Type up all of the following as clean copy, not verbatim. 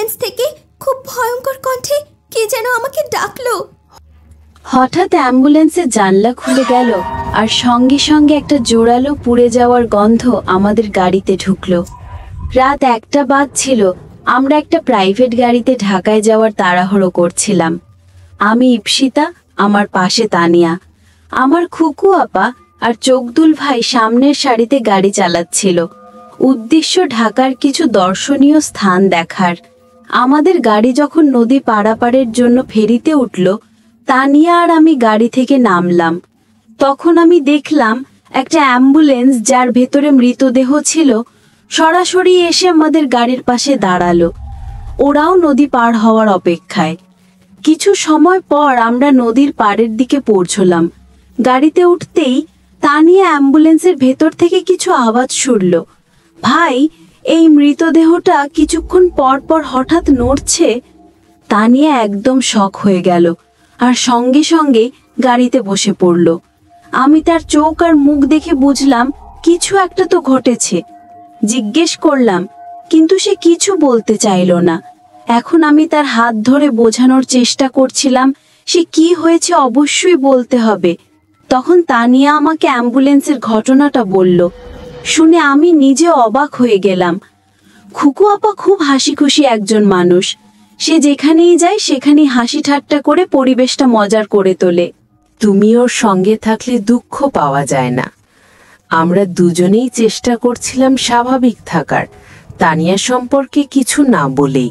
Ambulance থেকে খুব ভয়ঙ্কর কণ্ঠে কে যেন আমাকে ডাকলো। হঠাৎ অ্যাম্বুলেন্সের জানলা খুলে গেল আর সঙ্গে সঙ্গে একটা জোরালো পুড়ে যাওয়ার গন্ধ আমাদের গাড়িতে ঢুকলো। রাত 1টা বাজছিল। আমরা একটা প্রাইভেট গাড়িতে ঢাকায় যাওয়ার তাড়াহুড়ো করছিলাম। আমি ইপসিতা, আমার পাশে তানিয়া, আমার খুকু আপা আর চোখদুল ভাই সামনের সারিতে গাড়ি চালাচ্ছিল। উদ্দেশ্য ঢাকার কিছু দর্শনীয় স্থান দেখার। আমাদের গাড়ি যখন নদী পারাপারের জন্য ফেরিতে উঠল, তানিয়া আর আমি গাড়ি থেকে নামলাম। তখন আমি দেখলাম একটা অ্যাম্বুলেন্স, যার ভেতরে মৃতদেহ ছিল, সরাসরি এসে আমাদের গাড়ির পাশে দাঁড়ালো। ওরাও নদী পার হওয়ার অপেক্ষায়। কিছু সময় পর আমরা নদীর পাড়ের দিকে পৌঁছলাম। গাড়িতে উঠতেই তানিয়া অ্যাম্বুলেন্সের ভেতর থেকে কিছু আওয়াজ শুনল। ভাই, এই মৃতদেহটা কিছুক্ষণ পর পর হঠাৎ নড়ছে। তানিয়া একদম শক হয়ে গেল আর সঙ্গে সঙ্গে গাড়িতে বসে পড়ল। আমি তার চোখ আর মুখ দেখে বুঝলাম কিছু একটা তো ঘটেছে। জিজ্ঞেস করলাম, কিন্তু সে কিছু বলতে চাইল না। এখন আমি তার হাত ধরে বোঝানোর চেষ্টা করছিলাম সে কি হয়েছে অবশ্যই বলতে হবে। তখন তানিয়া আমাকে অ্যাম্বুলেন্সের ঘটনাটা বলল। শুনে আমি নিজে অবাক হয়ে গেলাম। খুকু আপা খুব হাসি খুশি একজন মানুষ। সে যেখানেই যায় সেখানেই হাসি ঠাট্টা করে পরিবেশটা মজার করে তোলে। তুমি ওর সঙ্গে থাকলে দুঃখ পাওয়া যায় না। আমরা দুজনেই চেষ্টা করছিলাম স্বাভাবিক থাকার, তানিয়া সম্পর্কে কিছু না বলেই।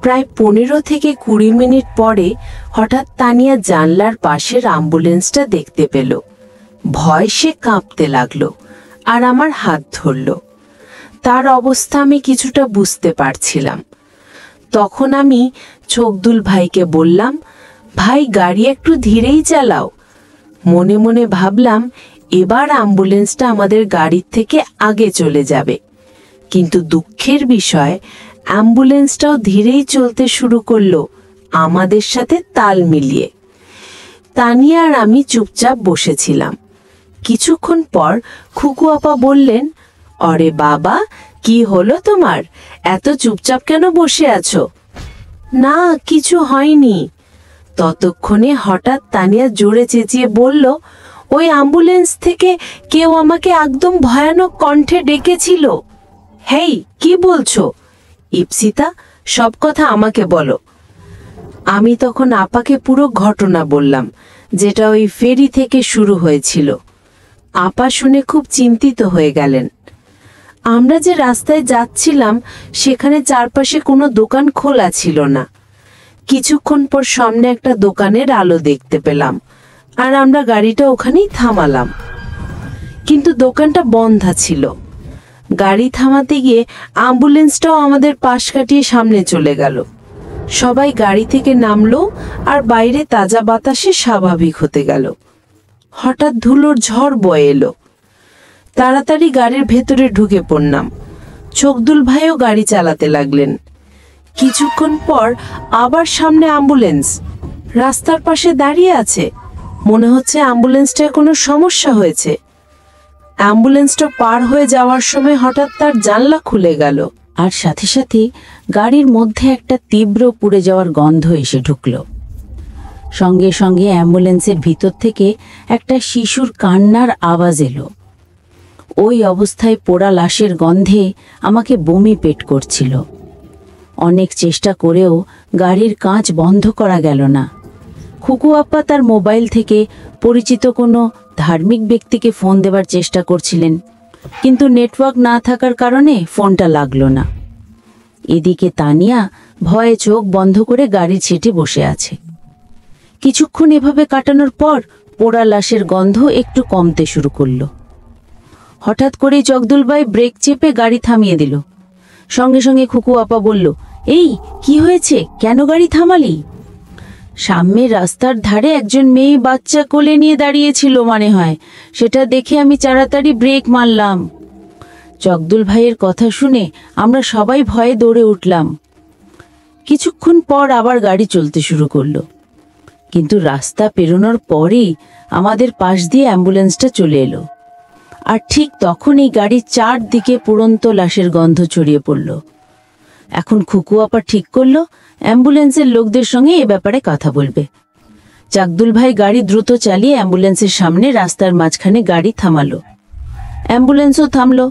প্রায় 15 থেকে 20 মিনিট পরে হঠাৎ তানিয়া জানলার পাশের অ্যাম্বুলেন্সটা দেখতে পেল। ভয় সে কাঁপতে লাগলো আর আমার হাত ধরল। তার অবস্থা আমি কিছুটা বুঝতে পারছিলাম। তখন আমি চোখদুল ভাইকে বললাম, ভাই, গাড়ি একটু ধীরেই চালাও। মনে মনে ভাবলাম এবার অ্যাম্বুলেন্সটা আমাদের গাড়ির থেকে আগে চলে যাবে। কিন্তু দুঃখের বিষয়, অ্যাম্বুলেন্সটাও ধীরেই চলতে শুরু করলো, আমাদের সাথে তাল মিলিয়ে। তানিয়া আর আমি চুপচাপ বসেছিলাম। কিছুক্ষণ পর খুকু আপা বললেন, অরে বাবা, কি হলো তোমার? এত চুপচাপ কেন বসে আছো? না, কিছু হয়নি। ততক্ষণে হঠাৎ তানিয়া জোরে চেঁচিয়ে বলল, ওই অ্যাম্বুলেন্স থেকে কেউ আমাকে একদম ভয়ানক কণ্ঠে ডেকেছিল। হেই, কি বলছো? ইপসিতা, সব কথা আমাকে বলো। আমি তখন আপাকে পুরো ঘটনা বললাম, যেটা ওই ফেরি থেকে শুরু হয়েছিল। আপা শুনে খুব চিন্তিত হয়ে গেলেন। আমরা যে রাস্তায় যাচ্ছিলাম সেখানে চারপাশে কোনো দোকান খোলা ছিল না। কিছুক্ষণ পর সামনে একটা দোকানের আলো দেখতে পেলাম আর আমরা গাড়িটা ওখানেই থামালাম। কিন্তু দোকানটা বন্ধ ছিল। গাড়ি থামাতে গিয়ে অ্যাম্বুলেন্সটাও আমাদের পাশ কাটিয়ে সামনে চলে গেল। সবাই গাড়ি থেকে নামলো আর বাইরে তাজা বাতাসে স্বাভাবিক হতে গেল। হঠাৎ ধুলোর ঝড় বয়ে এলো। তাড়াতাড়ি গাড়ির ভেতরে ঢুকে পড়লাম। চোখদুল ভাইও গাড়ি চালাতে লাগলেন। কিছুক্ষণ পর আবার সামনে অ্যাম্বুলেন্স রাস্তার পাশে দাঁড়িয়ে আছে। মনে হচ্ছে অ্যাম্বুলেন্সটায় কোনো সমস্যা হয়েছে। অ্যাম্বুলেন্সটা পার হয়ে যাওয়ার সময় হঠাৎ তার জানলা খুলে গেল আর সাথে সাথে গাড়ির মধ্যে একটা তীব্র পুড়ে যাওয়ার গন্ধ এসে ঢুকল। সঙ্গে সঙ্গে অ্যাম্বুলেন্সের ভিতর থেকে একটা শিশুর কান্নার আওয়াজ এলো। ওই অবস্থায় পোড়া লাশের গন্ধে আমাকে বমি পেট করছিল। অনেক চেষ্টা করেও গাড়ির কাঁচ বন্ধ করা গেল না। খুকু আপা তার মোবাইল থেকে পরিচিত কোনো ধার্মিক ব্যক্তিকে ফোন দেবার চেষ্টা করছিলেন, কিন্তু নেটওয়ার্ক না থাকার কারণে ফোনটা লাগলো না। এদিকে তানিয়া ভয়ে চোখ বন্ধ করে গাড়ির সিটে বসে আছে। কিছুক্ষণ এভাবে কাটানোর পর পোড়া লাশের গন্ধ একটু কমতে শুরু করলো। হঠাৎ করেই চকদুল ভাই ব্রেক চেপে গাড়ি থামিয়ে দিল। সঙ্গে সঙ্গে খুকু আপা বলল, এই কি হয়েছে, কেন গাড়ি থামালি? সামনের রাস্তার ধারে একজন মেয়ে বাচ্চা কোলে নিয়ে দাঁড়িয়েছিল মনে হয়, সেটা দেখে আমি তাড়াতাড়ি ব্রেক মারলাম। চকদুল ভাইয়ের কথা শুনে আমরা সবাই ভয়ে দৌড়ে উঠলাম। কিছুক্ষণ পর আবার গাড়ি চলতে শুরু করলো, কিন্তু রাস্তা পেরোনোর পরেই আমাদের পাশ দিয়ে অ্যাম্বুলেন্সটা চলে এলো। আর ঠিক তখনই গাড়ির চারদিকে পুড়ন্ত লাশের গন্ধ ছড়িয়ে পড়ল। এখন খুকু আপা ঠিক করলো অ্যাম্বুলেন্সের লোকদের সঙ্গে এ ব্যাপারে কথা বলবে। চাকদুল ভাই গাড়ি দ্রুত চালিয়ে অ্যাম্বুলেন্সের সামনে রাস্তার মাঝখানে গাড়ি থামালো। অ্যাম্বুলেন্সও থামলো।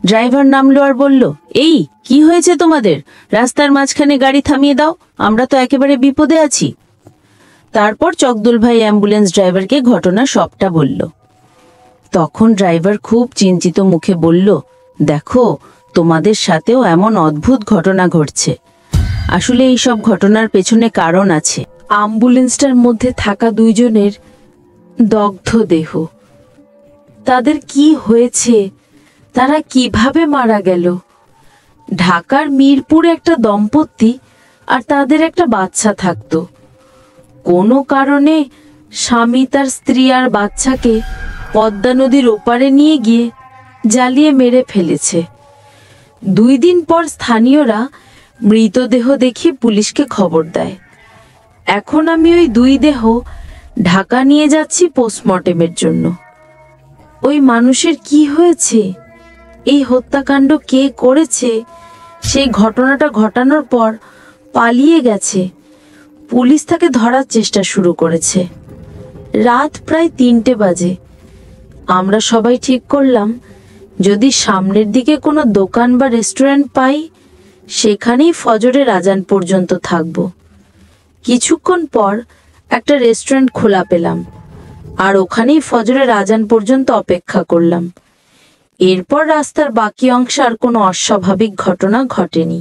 ড্রাইভার নামলো আর বলল, এই কি হয়েছে তোমাদের? রাস্তার মাঝখানে গাড়ি থামিয়ে দাও, আমরা তো একেবারে বিপদে আছি। তারপর চকদুল ভাই অ্যাম্বুলেন্স ড্রাইভারকে ঘটনা সবটা বলল। তখন ড্রাইভার খুব চিন্তিত মুখে বলল, দেখো, তোমাদের সাথেও এমন অদ্ভুত ঘটনা ঘটছে। আসলে এই সব ঘটনার পেছনে কারণ আছে। অ্যাম্বুলেন্সটার মধ্যে থাকা দুইজনের দগ্ধ দেহ। তাদের কি হয়েছে, তারা কিভাবে মারা গেল? ঢাকার মিরপুরে একটা দম্পতি আর তাদের একটা বাচ্চা থাকতো। কোনো কারণে স্বামী তার স্ত্রী আর বাচ্চাকে পদ্মা নদীর ওপারে নিয়ে গিয়ে জ্বালিয়ে মেরে ফেলেছে। 2 দিন পর স্থানীয়রা মৃতদেহ দেখে পুলিশকে খবর দেয়। এখন আমি ওই 2 দেহ ঢাকা নিয়ে যাচ্ছি পোস্টমর্টেমের জন্য। ওই মানুষের কি হয়েছে, এই হত্যাকাণ্ড কে করেছে, সেই ঘটনাটা ঘটানোর পর পালিয়ে গেছে। পুলিশ তাকে ধরার চেষ্টা শুরু করেছে। রাত প্রায় 3টে বাজে। আমরা সবাই ঠিক করলাম, যদি সামনের দিকে কোনো দোকান বা রেস্টুরেন্ট পাই, সেখানেই ফজরের আজান পর্যন্ত থাকব। কিছুক্ষণ পর একটা রেস্টুরেন্ট খোলা পেলাম, আর ওখানেই ফজরের আজান পর্যন্ত অপেক্ষা করলাম। এরপর রাস্তার বাকি অংশে আর কোনো অস্বাভাবিক ঘটনা ঘটেনি।